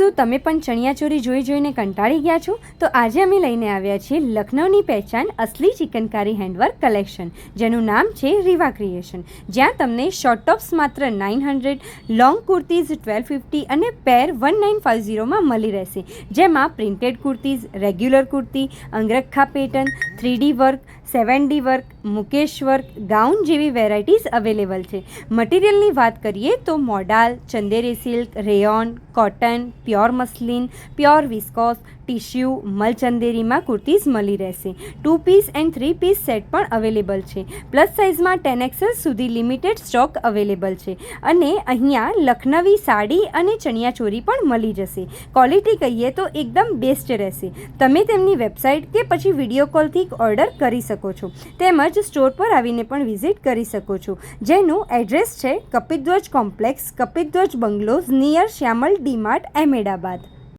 શું તમે પણ ચણિયાચોળી જોઈને કંટાળી ગયા છો? તો આજે અમે લઈને આવ્યા છીએ લખનૌની પહેચાન અસલી ચિકનકારી હેન્ડવર્ક કલેક્શન, જેનું નામ છે રીવા ક્રિએશન, જ્યાં તમને શોર્ટ ટોપ્સ માત્ર 900, લોંગ કુર્તીઝ 1250 અને પેર 1950માં મળી રહેશે, જેમાં printed kurtis, regular kurti, angrakha pattern, 3D work, 7D work, mukaish work, gown જેવી વેરાયટીઝ અવેલેબલ છે. મટીરિયલની વાત કરીએ તો modal, Chanderi silk, rayon, cotton, pure muslin, pure viscose, tissue, મલચંદેરીમાં કુર્તીઝ મળી રહેશે. 2 પીસ એન્ડ 3 પીસ સેટ પણ અવેલેબલ છે. પ્લસ સાઇઝમાં 10XL સુધી લિમિટેડ સ્ટોક અવેલેબલ છે. અને અહીંયા લખનવી સાડી અને ચણિયાચોળી પણ મળી જશે. ક્વોલિટી કહીએ તો એકદમ બેસ્ટ રહેશે. તમે તેમની વેબસાઇટ કે પછી વિડીયો કોલથી ઓર્ડર કરી શકો છો, તેમજ સ્ટોર પર આવીને પણ વિઝિટ કરી શકો છો, જેનું એડ્રેસ છે કપિધ્વજ કોમ્પ્લેક્સ, કપિધ્વજ બંગલોઝ નિયર શ્યામલ ડી માર્ટ, અહેમદાબાદ.